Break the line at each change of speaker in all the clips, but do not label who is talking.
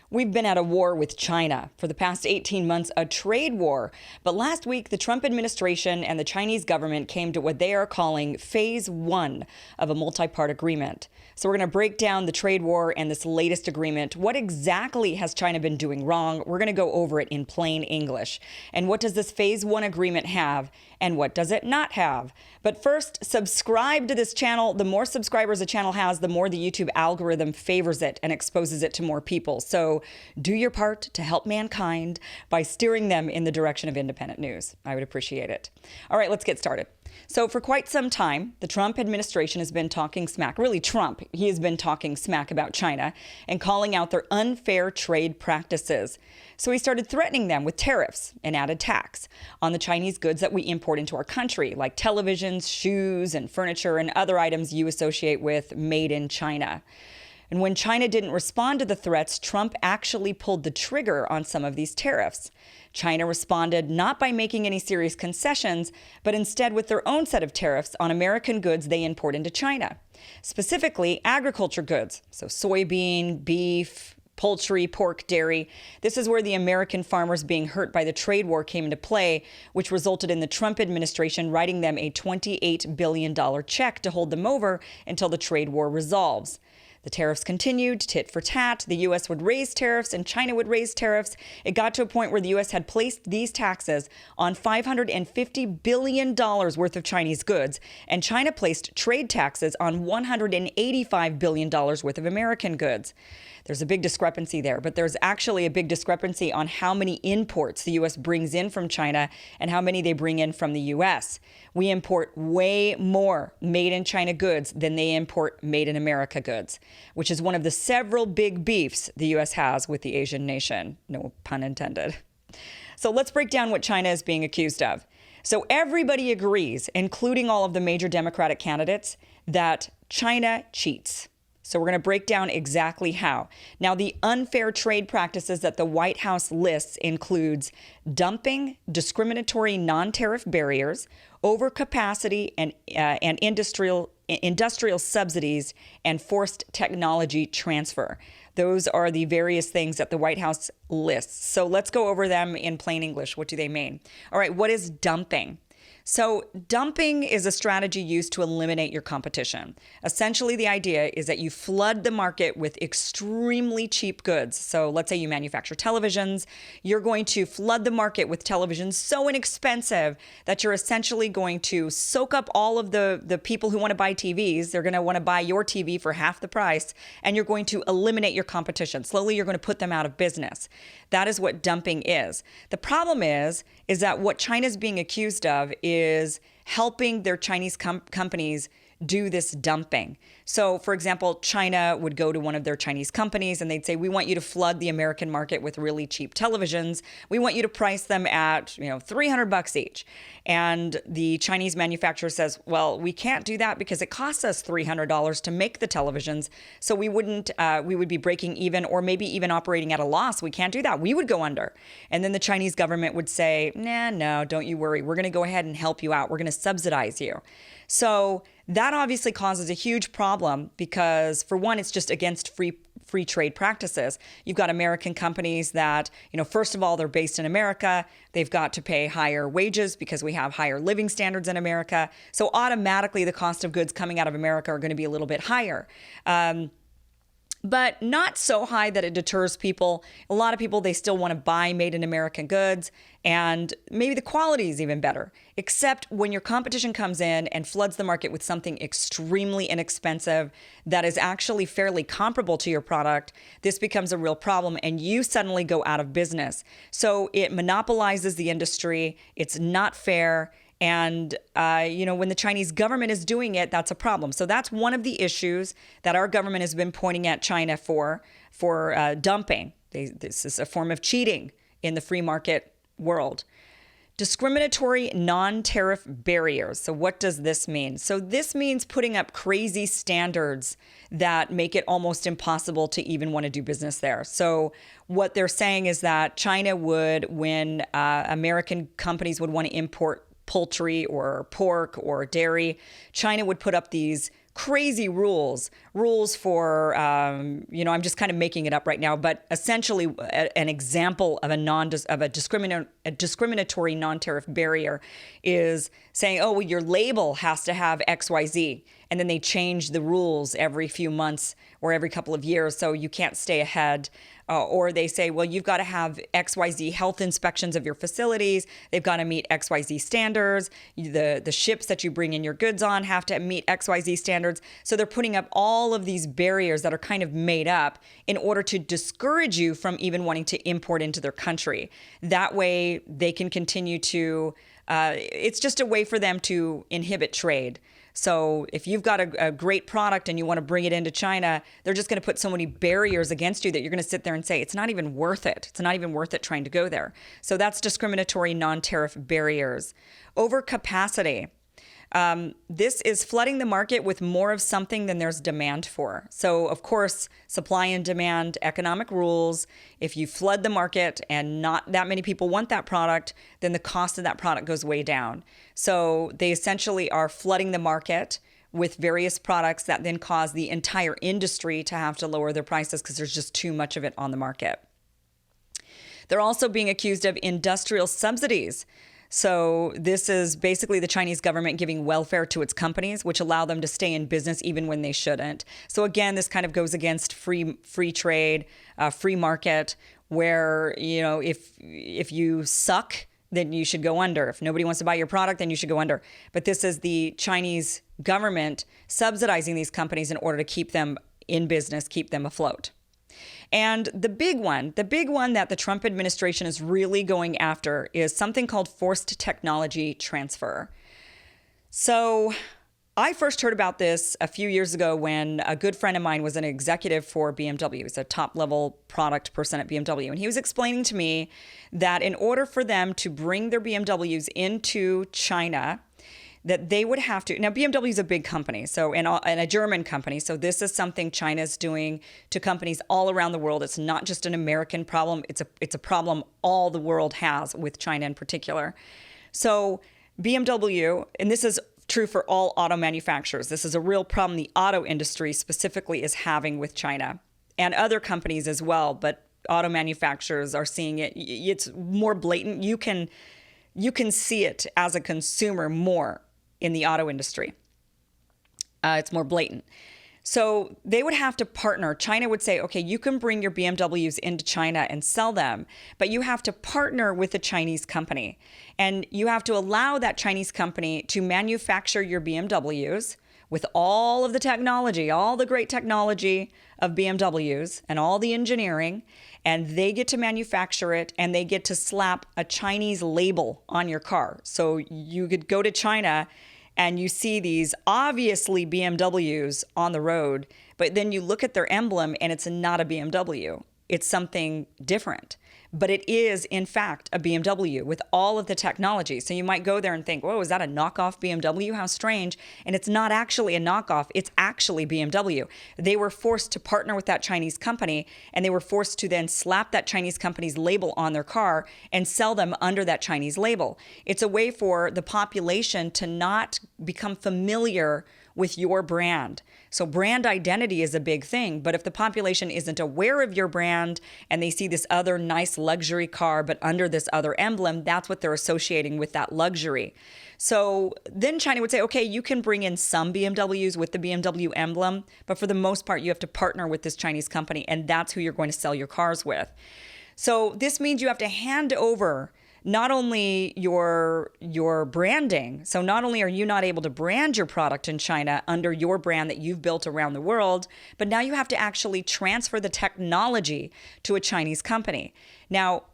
We've been at a war with China for the past 18 months, a trade war. But last week, the Trump administration and the Chinese government came to what they are calling phase one of a multi-part agreement. So we're going to break down the trade war and this latest agreement. What exactly has China been doing wrong? We're going to go over it in plain English. And what does this phase one agreement have? And what does it not have? But first, subscribe to this channel. The more subscribers a channel has, the more the YouTube algorithm favors it and exposes it to more people. So do your part to help mankind by steering them in the direction of independent news. I would appreciate it. All right, let's get started. So for quite some time, the Trump administration has been talking smack. Really, Trump, he has been talking smack about China and calling out their unfair trade practices. So he started threatening them with tariffs and added tax on the Chinese goods that we import into our country, like televisions, shoes, and furniture, and other items you associate with made in China. And when China didn't respond to the threats, Trump actually pulled the trigger on some of these tariffs. China responded not by making any serious concessions, but instead with their own set of tariffs on American goods they import into China, specifically agriculture goods, so soybean, beef, poultry, pork, dairy. This is where the American farmers being hurt by the trade war came into play, which resulted in the Trump administration writing them a $28 billion check to hold them over until the trade war resolves. The tariffs continued, tit for tat. The U.S. would raise tariffs and China would raise tariffs. It got to a point where the U.S. had placed these taxes on $550 billion worth of Chinese goods, and China placed trade taxes on $185 billion worth of American goods. There's a big discrepancy there, but there's actually a big discrepancy on how many imports the U.S. brings in from China and how many they bring in from the U.S. We import way more made in China goods than they import made in America goods, which is one of the several big beefs the U.S. has with the Asian nation. No pun intended. So let's break down what China is being accused of. So everybody agrees, including all of the major Democratic candidates, that China cheats. So we're going to break down exactly how. Now, the unfair trade practices that the White House lists includes dumping, discriminatory non-tariff barriers, overcapacity and industrial subsidies, and forced technology transfer. Those are the various things that the White House lists. So let's go over them in plain English. What do they mean? All right, what is dumping? So dumping is a strategy used to eliminate your competition. Essentially, the idea is that you flood the market with extremely cheap goods. So let's say you manufacture televisions. You're going to flood the market with televisions so inexpensive that you're essentially going to soak up all of the people who want to buy TVs. They're going to want to buy your TV for half the price, and you're going to eliminate your competition. Slowly, you're going to put them out of business. That is what dumping is. The problem is that what China's being accused of is helping their Chinese companies do this dumping. So, for example, China would go to one of their Chinese companies and they'd say, we want you to flood the American market with really cheap televisions. We want you to price them at, $300 each. And the Chinese manufacturer says, well, we can't do that because it costs us $300 to make the televisions. So we would be breaking even or maybe even operating at a loss. We can't do that. We would go under. And then the Chinese government would say, no, don't you worry. We're going to go ahead and help you out. We're going to subsidize you. So that obviously causes a huge problem because, for one, it's just against free trade practices. You've got American companies that, first of all, they're based in America. They've got to pay higher wages because we have higher living standards in America. So automatically the cost of goods coming out of America are going to be a little bit higher. But not so high that it deters people. A lot of people, they still want to buy made in American goods, and maybe the quality is even better. Except when your competition comes in and floods the market with something extremely inexpensive that is actually fairly comparable to your product, this becomes a real problem and you suddenly go out of business. So it monopolizes the industry. It's not fair. And, when the Chinese government is doing it, that's a problem. So that's one of the issues that our government has been pointing at China for dumping. This is a form of cheating in the free market world. Discriminatory non-tariff barriers. So what does this mean? So this means putting up crazy standards that make it almost impossible to even want to do business there. So what they're saying is that China would, when American companies would want to import poultry or pork or dairy, China would put up these crazy rules for, I'm just kind of making it up right now, but essentially an example of a discriminatory non-tariff barrier is saying, oh, well, your label has to have XYZ. And then they change the rules every few months or every couple of years, so you can't stay ahead. Or they say, well, you've got to have XYZ health inspections of your facilities. They've got to meet XYZ standards. The ships that you bring in your goods on have to meet XYZ standards. So they're putting up all of these barriers that are kind of made up in order to discourage you from even wanting to import into their country. That way they can continue to, it's just a way for them to inhibit trade. So if you've got a great product and you want to bring it into China, they're just going to put so many barriers against you that you're going to sit there and say, it's not even worth it. It's not even worth it trying to go there. So that's discriminatory non-tariff barriers. Overcapacity. This is flooding the market with more of something than there's demand for. So, of course, supply and demand, economic rules. If you flood the market and not that many people want that product, then the cost of that product goes way down. So they essentially are flooding the market with various products that then cause the entire industry to have to lower their prices because there's just too much of it on the market. They're also being accused of industrial subsidies. So this is basically the Chinese government giving welfare to its companies, which allow them to stay in business even when they shouldn't. So again, this kind of goes against free trade, free market, where, if you suck, then you should go under. If nobody wants to buy your product, then you should go under. But this is the Chinese government subsidizing these companies in order to keep them in business, keep them afloat. And the big one that the Trump administration is really going after is something called forced technology transfer. So I first heard about this a few years ago when a good friend of mine was an executive for BMW. He was a top-level product person at BMW. And he was explaining to me that in order for them to bring their BMWs into China, that they would have to. Now, BMW is a big company, and a German company. So this is something China's doing to companies all around the world. It's not just an American problem. It's a problem all the world has with China in particular. So BMW, and this is true for all auto manufacturers. This is a real problem the auto industry specifically is having with China and other companies as well. But auto manufacturers are seeing it. It's more blatant. You can see it as a consumer more in the auto industry. It's more blatant. So they would have to partner. China would say, okay, you can bring your BMWs into China and sell them, but you have to partner with a Chinese company. And you have to allow that Chinese company to manufacture your BMWs with all of the technology, all the great technology of BMWs and all the engineering, and they get to manufacture it and they get to slap a Chinese label on your car. So you could go to China and you see these obviously BMWs on the road, but then you look at their emblem and it's not a BMW. It's something different. But it is, in fact, a BMW with all of the technology. So you might go there and think, whoa, is that a knockoff BMW? How strange. And it's not actually a knockoff. It's actually BMW. They were forced to partner with that Chinese company, and they were forced to then slap that Chinese company's label on their car and sell them under that Chinese label. It's a way for the population to not become familiar with your brand. So brand identity is a big thing, but if the population isn't aware of your brand and they see this other nice luxury car but under this other emblem, that's what they're associating with that luxury. So then China would say, okay, you can bring in some BMWs with the BMW emblem, but for the most part, you have to partner with this Chinese company, and that's who you're going to sell your cars with. So this means you have to hand over not only your branding, so not only are you not able to brand your product in China under your brand that you've built around the world, but now you have to actually transfer the technology to a Chinese company. Now,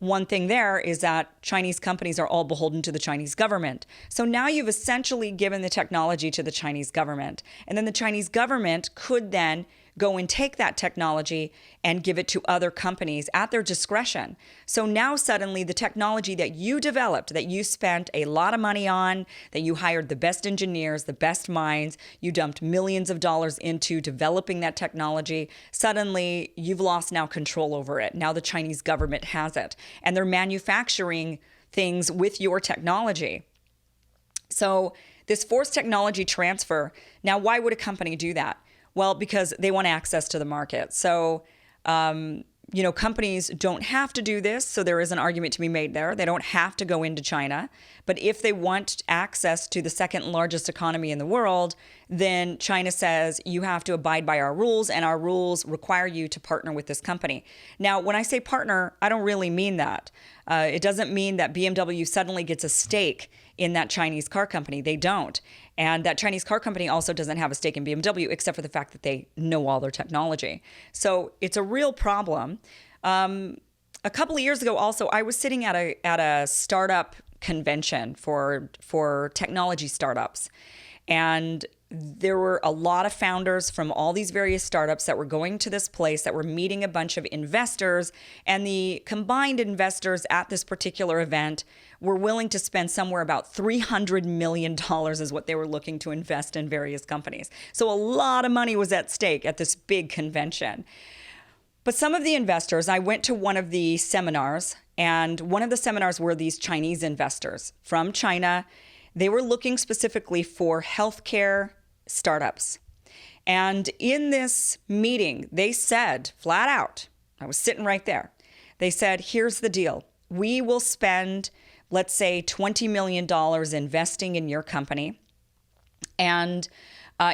one thing there is that Chinese companies are all beholden to the Chinese government. So now you've essentially given the technology to the Chinese government. And then the Chinese government could then go and take that technology and give it to other companies at their discretion. So now suddenly the technology that you developed, that you spent a lot of money on, that you hired the best engineers, the best minds, you dumped millions of dollars into developing that technology, suddenly you've lost now control over it. Now the Chinese government has it, and they're manufacturing things with your technology. So This forced technology transfer. Now, why would a company do that? Well, because they want access to the market. So, companies don't have to do this. So there is an argument to be made there. They don't have to go into China. But if they want access to the second largest economy in the world, then China says you have to abide by our rules, and our rules require you to partner with this company. Now, when I say partner, I don't really mean that. It doesn't mean that BMW suddenly gets a stake in that Chinese car company. They don't. And that Chinese car company also doesn't have a stake in BMW, except for the fact that they know all their technology. So it's a real problem. A couple of years ago, also, I was sitting at a startup convention for technology startups. And there were a lot of founders from all these various startups that were going to this place, that were meeting a bunch of investors. And the combined investors at this particular event were willing to spend somewhere about $300 million is what they were looking to invest in various companies. So a lot of money was at stake at this big convention. But some of the investors, I went to one of the seminars, and one of the seminars were these Chinese investors from China. They were looking specifically for healthcare startups. And in this meeting, they said flat out, I was sitting right there, they said, here's the deal. We will spend, let's say, $20 million investing in your company. And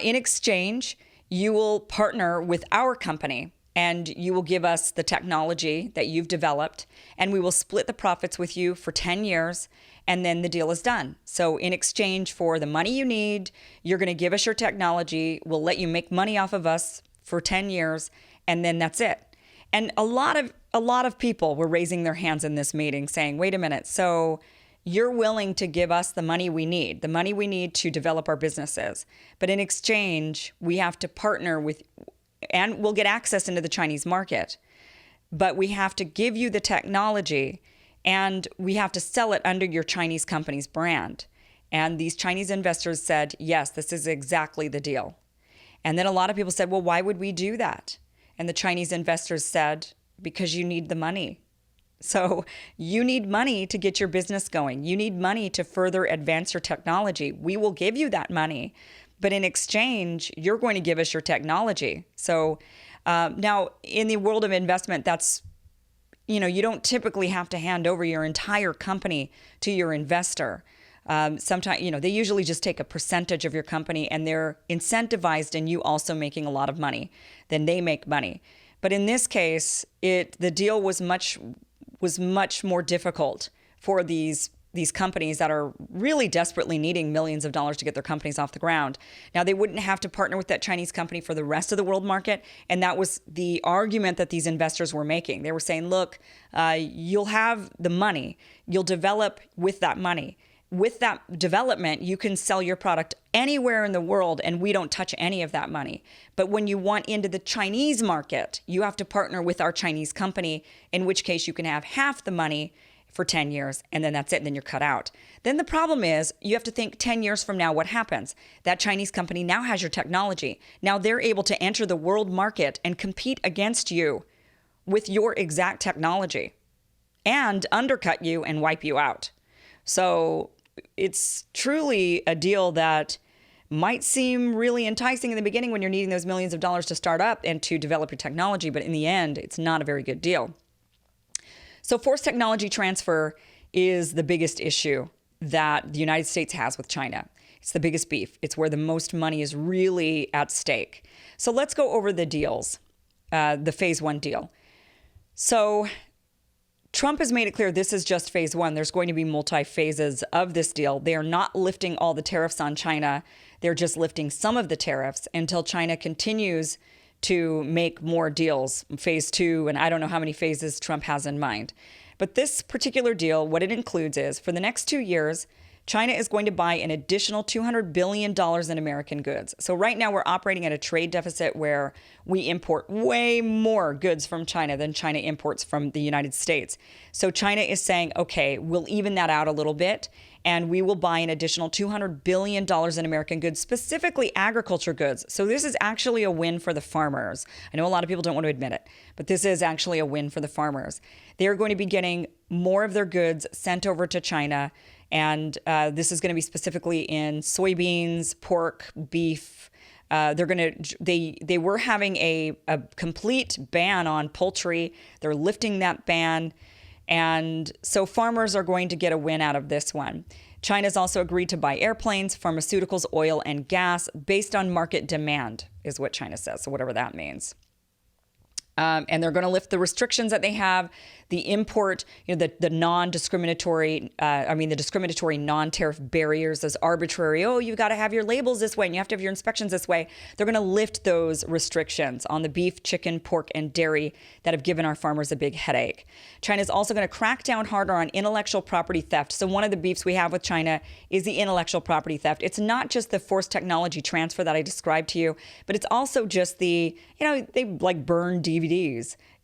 in exchange, you will partner with our company, and you will give us the technology that you've developed, and we will split the profits with you for 10 years, and then the deal is done. So in exchange for the money you need, you're going to give us your technology, we'll let you make money off of us for 10 years, and then that's it. And a lot of people were raising their hands in this meeting saying, wait a minute, so you're willing to give us the money we need to develop our businesses. But in exchange, we have to partner with, and we'll get access into the Chinese market, but we have to give you the technology, and we have to sell it under your Chinese company's brand. And these Chinese investors said, yes, this is exactly the deal. And then a lot of people said, well, why would we do that? And the Chinese investors said, because you need the money. So you need money to get your business going. You need money to further advance your technology. We will give you that money, but in exchange, you're going to give us your technology. So now in the world of investment, that's, you don't typically have to hand over your entire company to your investor. Sometimes, they usually just take a percentage of your company, and they're incentivized in you also making a lot of money. Then they make money. But in this case, the deal was much more difficult for these companies that are really desperately needing millions of dollars to get their companies off the ground. Now, they wouldn't have to partner with that Chinese company for the rest of the world market. And that was the argument that these investors were making. They were saying, look, you'll have the money. You'll develop with that money. With that development, you can sell your product anywhere in the world, and we don't touch any of that money. But when you want into the Chinese market, you have to partner with our Chinese company, in which case you can have half the money for 10 years, and then that's it, and then you're cut out. Then the problem is, you have to think 10 years from now, what happens? That Chinese company now has your technology. Now they're able to enter the world market and compete against you with your exact technology and undercut you and wipe you out. So it's truly a deal that might seem really enticing in the beginning when you're needing those millions of dollars to start up and to develop your technology, but in the end, it's not a very good deal. So forced technology transfer is the biggest issue that the United States has with China. It's the biggest beef. It's where the most money is really at stake. So let's go over the deals, the phase one deal. So Trump has made it clear this is just phase one. There's going to be multi-phases of this deal. They are not lifting all the tariffs on China. They're just lifting some of the tariffs until China continues to make more deals, phase two, and I don't know how many phases Trump has in mind. But this particular deal, what it includes is, for the next 2 years, China is going to buy an additional $200 billion in American goods. So right now we're operating at a trade deficit where we import way more goods from China than China imports from the United States. So China is saying, okay, we'll even that out a little bit, and we will buy an additional $200 billion in American goods, specifically agriculture goods. So this is actually a win for the farmers. I know a lot of people don't want to admit it, but this is actually a win for the farmers. They're going to be getting more of their goods sent over to China, And this is going to be specifically in soybeans, pork, beef. They were having a complete ban on poultry. They're lifting that ban. And so farmers are going to get a win out of this one. China's also agreed to buy airplanes, pharmaceuticals, oil, and gas based on market demand, is what China says. So whatever that means. And they're going to lift the restrictions that they have, the import, the non-discriminatory, the discriminatory non-tariff barriers, those arbitrary, you've got to have your labels this way and you have to have your inspections this way. They're going to lift those restrictions on the beef, chicken, pork, and dairy that have given our farmers a big headache. China's also going to crack down harder on intellectual property theft. So one of the beefs we have with China is the intellectual property theft. It's not just the forced technology transfer that I described to you, but it's also just the, they like burn DVDs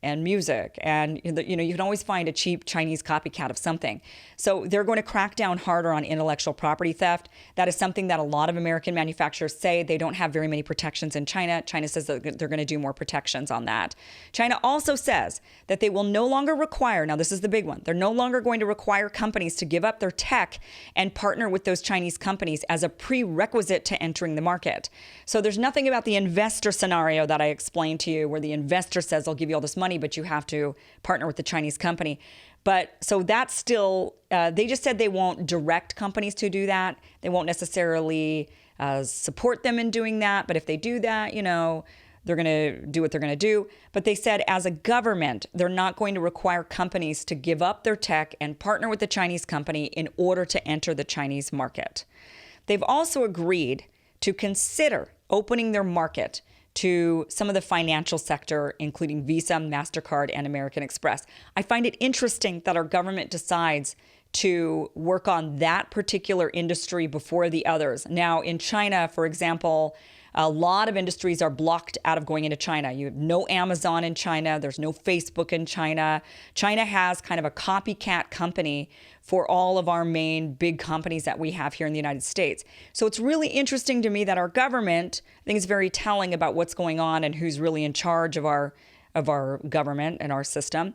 and music, and you can always find a cheap Chinese copycat of something. So they're going to crack down harder on intellectual property theft. That is something that a lot of American manufacturers say they don't have very many protections in China. China says that they're going to do more protections on that. China also says that they will no longer require, now this is the big one, they're no longer going to require companies to give up their tech and partner with those Chinese companies as a prerequisite to entering the market. So there's nothing about the investor scenario that I explained to you where the investor says, I'll give you all this money, but you have to partner with the Chinese company. But so that's still, they just said they won't direct companies to do that. They won't necessarily support them in doing that. But if they do that, they're going to do what they're going to do. But they said as a government, they're not going to require companies to give up their tech and partner with the Chinese company in order to enter the Chinese market. They've also agreed to consider opening their market to some of the financial sector, including Visa, MasterCard, and American Express. I find it interesting that our government decides to work on that particular industry before the others. Now, in China, for example, a lot of industries are blocked out of going into China. You have no Amazon in China. There's no Facebook in China. China has kind of a copycat company for all of our main big companies that we have here in the United States. So it's really interesting to me that our government, I think, is very telling about what's going on and who's really in charge of our government and our system,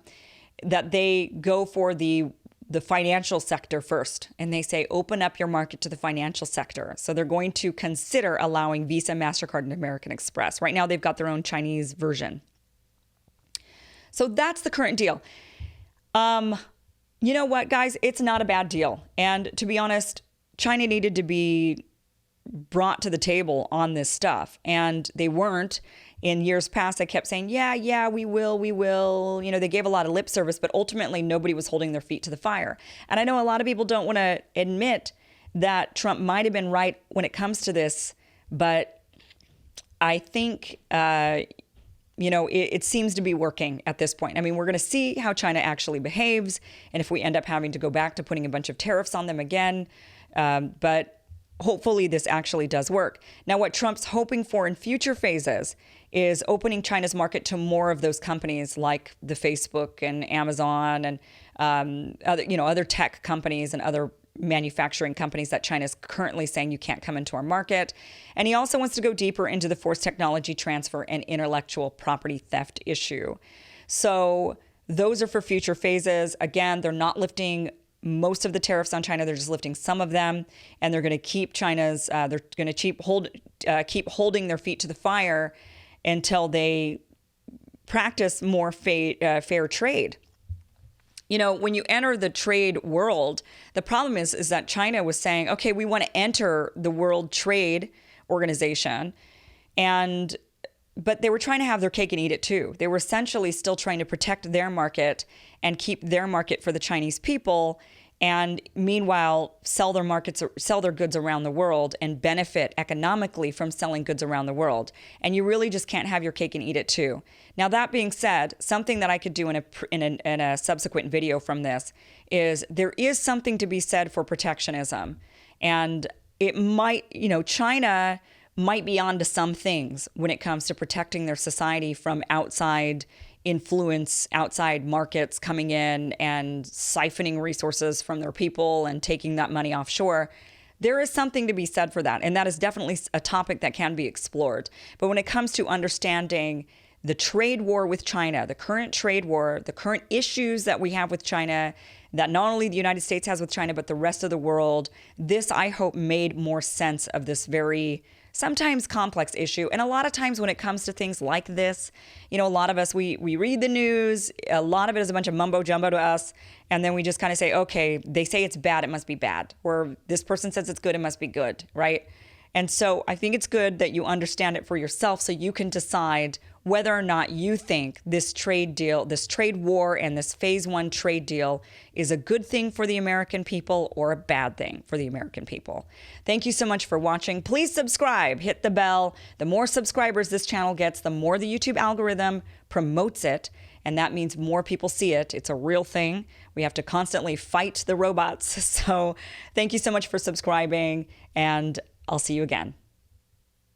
that they go for the financial sector first. And they say, open up your market to the financial sector. So they're going to consider allowing Visa, MasterCard, and American Express. Right now, they've got their own Chinese version. So that's the current deal. You know what, guys? It's not a bad deal. And to be honest, China needed to be brought to the table on this stuff. And they weren't. In years past, I kept saying, yeah, we will. They gave a lot of lip service, but ultimately nobody was holding their feet to the fire. And I know a lot of people don't want to admit that Trump might have been right when it comes to this, but I think, it seems to be working at this point. I mean, we're going to see how China actually behaves, and if we end up having to go back to putting a bunch of tariffs on them again, but hopefully this actually does work. Now, what Trump's hoping for in future phases is opening China's market to more of those companies like the Facebook and Amazon and other tech companies and other manufacturing companies that China is currently saying you can't come into our market. And he also wants to go deeper into the forced technology transfer and intellectual property theft issue. So those are for future phases. Again, they're not lifting most of the tariffs on China. They're just lifting some of them, and they're going to keep they're going to keep holding their feet to the fire until they practice more fair trade. When you enter the trade world, the problem is that China was saying, okay, we want to enter the World Trade Organization, but they were trying to have their cake and eat it too. They were essentially still trying to protect their market and keep their market for the Chinese people, and meanwhile sell their goods around the world and benefit economically from selling goods around the world. And you really just can't have your cake and eat it too. Now, that being said, something that I could do in a subsequent video from this is there is something to be said for protectionism, and it might, China might be onto some things when it comes to protecting their society from outside influence, outside markets coming in and siphoning resources from their people and taking that money offshore. There is something to be said for that. And that is definitely a topic that can be explored. But when it comes to understanding the trade war with China, the current trade war, the current issues that we have with China, that not only the United States has with China, but the rest of the world. This, I hope, made more sense of this very sometimes complex issue. And a lot of times when it comes to things like this, a lot of us, we read the news, a lot of it is a bunch of mumbo jumbo to us. And then we just kind of say, okay, they say it's bad, it must be bad. Or this person says it's good, it must be good, right? And so I think it's good that you understand it for yourself so you can decide whether or not you think this trade deal, this trade war and this phase one trade deal is a good thing for the American people or a bad thing for the American people. Thank you so much for watching. Please subscribe, hit the bell. The more subscribers this channel gets, the more the YouTube algorithm promotes it. And that means more people see it. It's a real thing. We have to constantly fight the robots. So thank you so much for subscribing, and I'll see you again.